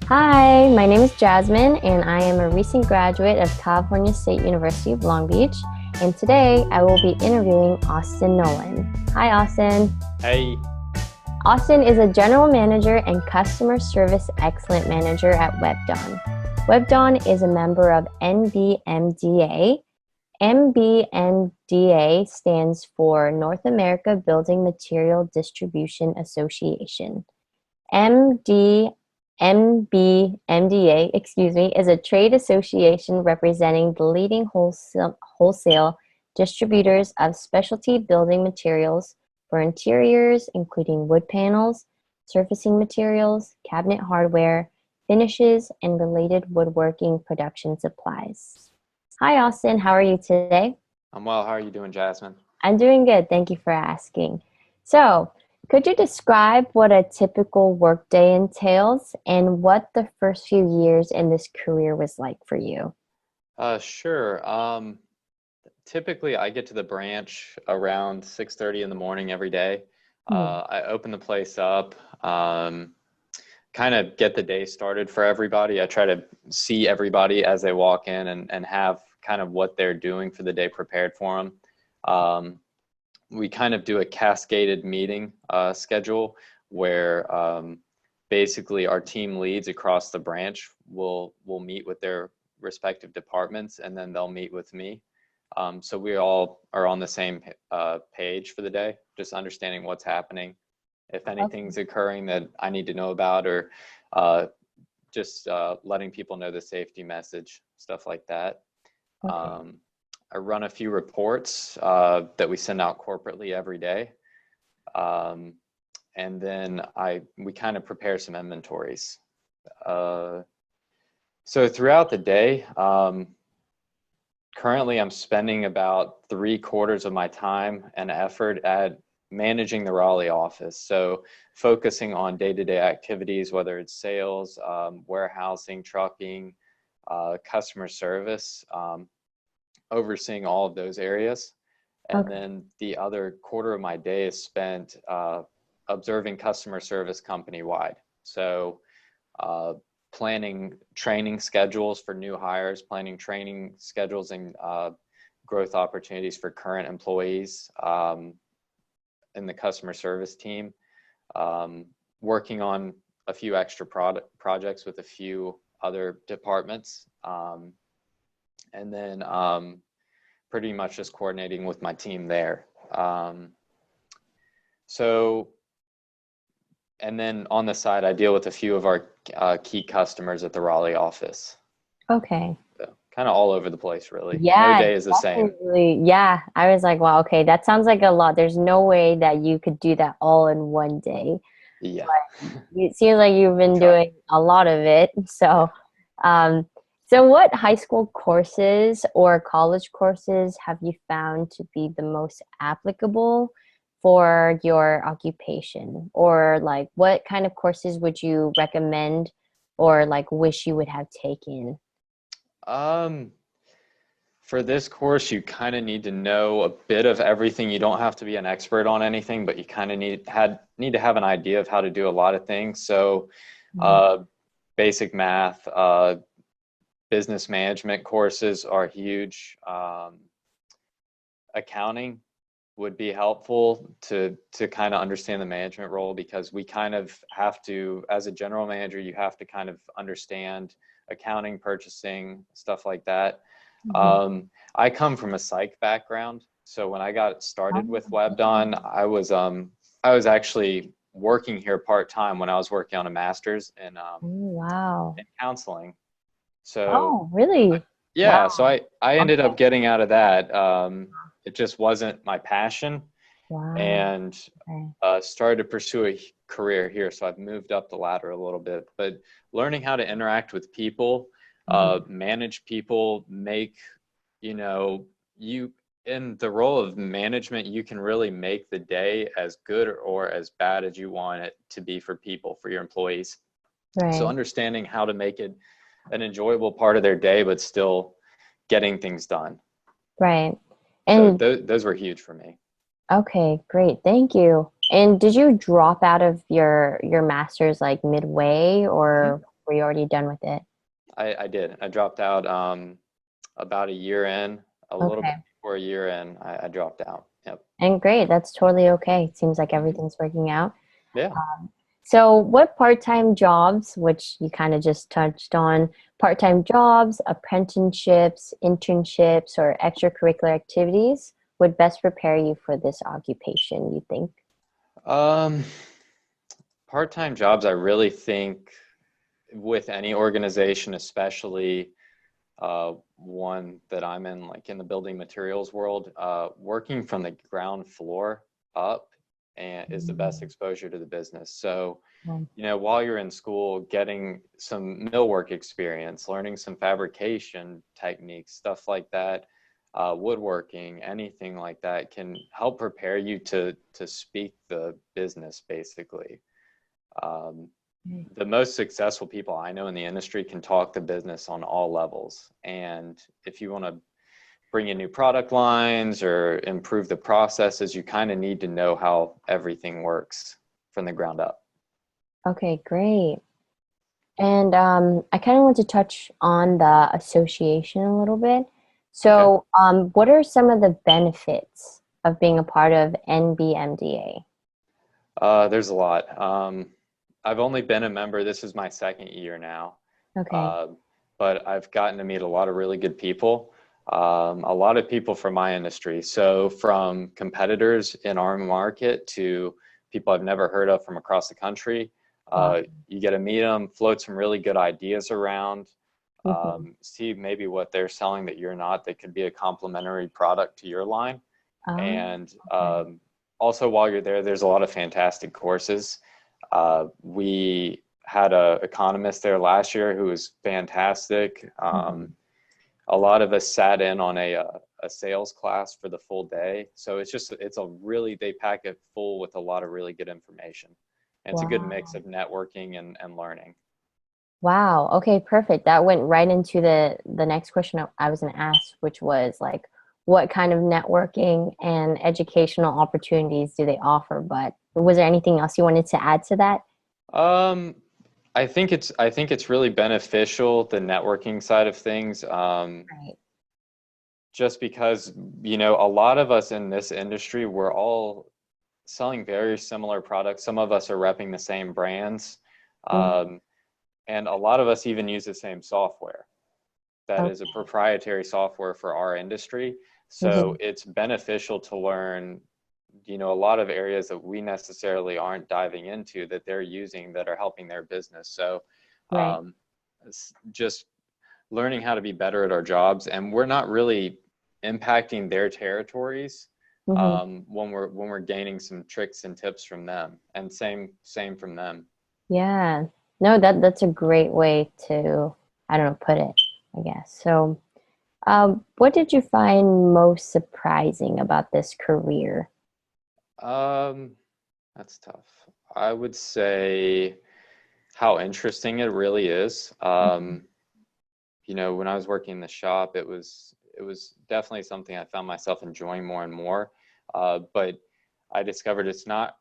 Hi, my name is Jasmine, and I am a recent graduate of California State University of Long Beach. And today I will be interviewing Austin Nolan. Hi, Austin. Hey. Austin is a general manager and customer service excellent manager at WebDawn. WebDawn is a member of NBMDA. NBMDA stands for North America Building Material Distribution Association. NBMDA, is a trade association representing the leading wholesale distributors of specialty building materials for interiors, including wood panels, surfacing materials, cabinet hardware, finishes, and related woodworking production supplies. Hi, Austin. How are you today? I'm well. How are you doing, Jasmine? I'm doing good. Thank you for asking. So, could you describe what a typical workday entails and what the first few years in this career was like for you? Sure. Typically, I get to the branch around 6:30 in the morning every day. Hmm. I open the place up, kind of get the day started for everybody. I try to see everybody as they walk in and have kind of what they're doing for the day prepared for them. We kind of do a cascaded meeting schedule where basically our team leads across the branch will meet with their respective departments, and then they'll meet with me. So we all are on the same page for the day, just understanding what's happening, if Okay. anything's occurring that I need to know about, or just letting people know the safety message, stuff like that. Okay. Um, I run a few reports that we send out corporately every day. Um, and then we kind of prepare some inventories. So throughout the day, currently I'm spending about 3/4 of my time and effort at managing the Raleigh office. So focusing on day-to-day activities, whether it's sales, warehousing, trucking, customer service, overseeing all of those areas. And Okay. then the other quarter of my day is spent observing customer service company-wide. So planning training schedules for new hires, planning training schedules and growth opportunities for current employees in the customer service team, working on a few extra projects with a few other departments, and then pretty much just coordinating with my team there. So, and then on the side, I deal with a few of our key customers at the Raleigh office. Okay. So kind of all over the place, really. No Yeah, day is the same. definitely. Yeah, I was like, wow, okay, that sounds like a lot. There's no way that you could do that all in one day. Yeah. It seems like you've been Try. doing a lot of it. So, um, so what high school courses or college courses have you found to be the most applicable for your occupation? Or like what kind of courses would you recommend or like wish you would have taken? Um, for this course, you kind of need to know a bit of everything. You don't have to be an expert on anything, but you kind of need to have an idea of how to do a lot of things. So, Mhm. uh, basic math, business management courses are huge. Accounting would be helpful to kind of understand the management role, because we kind of have to, as a general manager, you have to kind of understand accounting, purchasing, stuff like that. Mhm. I come from a psych background, so when I got started with Oh, WebDon, I was actually working here part-time when I was working on a master's oh, wow. in counseling. So Oh, really? yeah, so Wow. I ended Okay. up getting out of that. It just wasn't my passion, Wow. and Okay. started to pursue a career here. So I've moved up the ladder a little bit, but learning how to interact with people, Mhm. manage people, you know, you in the role of management, you can really make the day as good or as bad as you want it to be for people, for your employees. So Right. understanding how to make it an enjoyable part of their day, but still getting things done. Right. So And those were huge for me. okay, great. Thank you. And did you drop out of your master's like midway Mhm. or were you already done with it? I did. I dropped out about a year in, a little bit Okay. before a year in, I dropped out. Yep. And great, that's totally okay. It seems like Hmm. everything's working out. Yeah. So, what part-time jobs, which you kind of just touched on, part-time jobs, apprenticeships, internships, or extracurricular activities would best prepare you for this occupation, you think? Um, Part-time jobs, I really think with any organization, especially one that I'm in, like in the building materials world, working from the ground floor up and is the best Mm. exposure to the business. So, Um, while you're in school, getting some millwork experience, learning some fabrication techniques, stuff like that, woodworking, anything like that can help prepare you to speak the business basically. Um, the most successful people I know in the industry can talk the business on all levels. And if you want to bring in new product lines or improve the processes, you kind of need to know how everything works from the ground up. Okay, great. And I kind of want to touch on the association a little bit. Okay. So, what are some of the benefits of being a part of NBMDA? There's a lot. I've only been a member, this is my second year now, Okay. uh, but I've gotten to meet a lot of really good people, a lot of people from my industry. So from competitors in our market to people I've never heard of from across the country, Wow. you get to meet them, float some really good ideas around, Hmm. see maybe what they're selling that you're not, that could be a complementary product to your line. Oh, And okay. also, while you're there, there's a lot of fantastic courses. We had a economist there last year who was fantastic. Mhm. A lot of us sat in on a sales class for the full day. So it's a really, they pack it full with a lot of really good information. And it's a good mix Wow. of networking and learning. Wow. Okay, perfect. That went right into the next question I was going to ask, which was like, what kind of networking and educational opportunities do they offer? But was there anything else you wanted to add to that? Um, I think it's really beneficial, the networking side of things. Right. Just because, a lot of us in this industry, we're all selling very similar products. Some of us are repping the same brands. Mhm. Um, and a lot of us even use the same software that is a Okay. proprietary software for our industry. So Mhm. it's beneficial to learn, a lot of areas that we necessarily aren't diving into that they're using that are helping their business. So Right. um, it's just learning how to be better at our jobs, and we're not really impacting their territories Hmm. when we're gaining some tricks and tips from them, and same from them. Yeah. No, that's a great way to, I don't know, put it, I guess. So, what did you find most surprising about this career? Um, that's tough. I would say how interesting it really is. When I was working in the shop, it was definitely something I found myself enjoying more and more. But I discovered it's not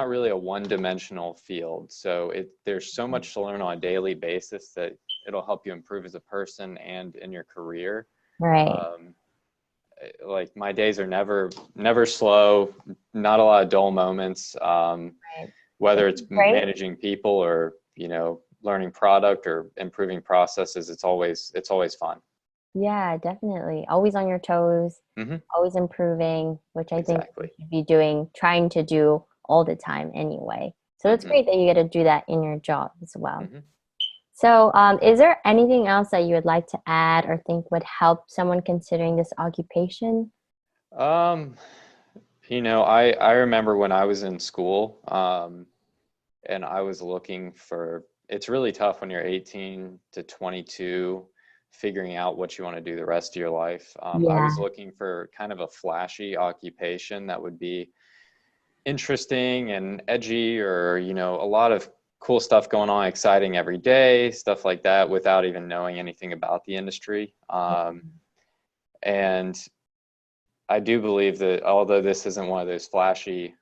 really a one-dimensional field. So there's so much to learn on a daily basis that it'll help you improve as a person and in your career. Right. Um, like my days are never slow, not a lot of dull moments. Right. Whether Which it's is great. managing people or learning product or improving processes, it's always fun. Yeah, definitely. Always on your toes, Hmm. always improving, which I think you Exactly. should be doing, trying to do all the time anyway. So it's Hmm. great that you get to do that in your job as well. Hmm. So, is there anything else that you would like to add or think would help someone considering this occupation? Um, I remember when I was in school, and I was looking for, it's really tough when you're 18 to 22, figuring out what you want to do the rest of your life. I was Yeah, looking for kind of a flashy occupation that would be interesting and edgy, or, a lot of cool stuff going on, exciting every day, stuff like that, without even knowing anything about the industry. And I do believe that although this isn't one of those flashy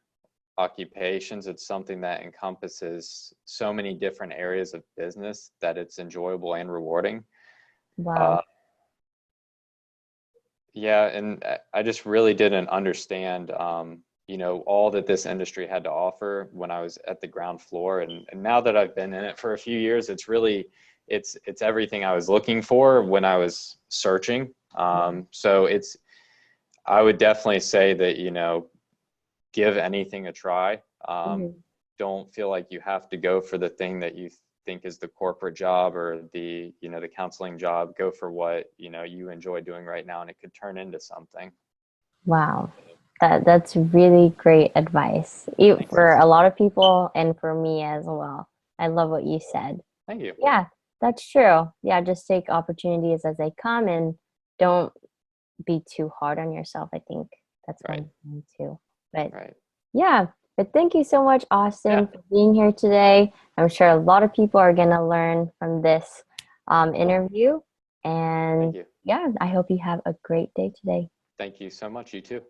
occupations, it's something that encompasses so many different areas of business that it's enjoyable and rewarding. Wow. Yeah, and I just really didn't understand, all that this industry had to offer when I was at the ground floor. And now that I've been in it for a few years, it's everything I was looking for when I was searching. So I would definitely say that, give anything a try. Don't feel like you have to go for the thing that you think is the corporate job or the counseling job. Go for what you enjoy doing right now, and it could turn into something. Wow. That's really great advice for a lot of people and for me as well. I love what you said. Thank you. Yeah, that's true. Yeah, just take opportunities as they come and don't be too hard on yourself. I think that's one thing too. But yeah, but thank you so much, Austin, for being here today. I'm sure a lot of people are going to learn from this interview. And yeah, I hope you have a great day today. Thank you so much. You too.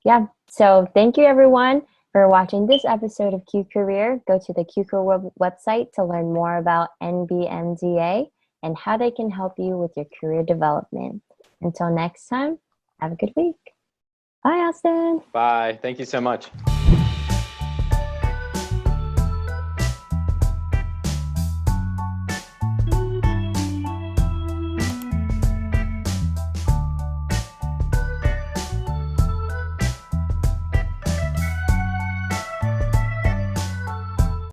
Yeah, so thank you everyone for watching this episode of Q Career. Go to the Q Career website to learn more about NBMDA and how they can help you with your career development. Until next time, have a good week. Bye, Austin. Bye. Thank you so much.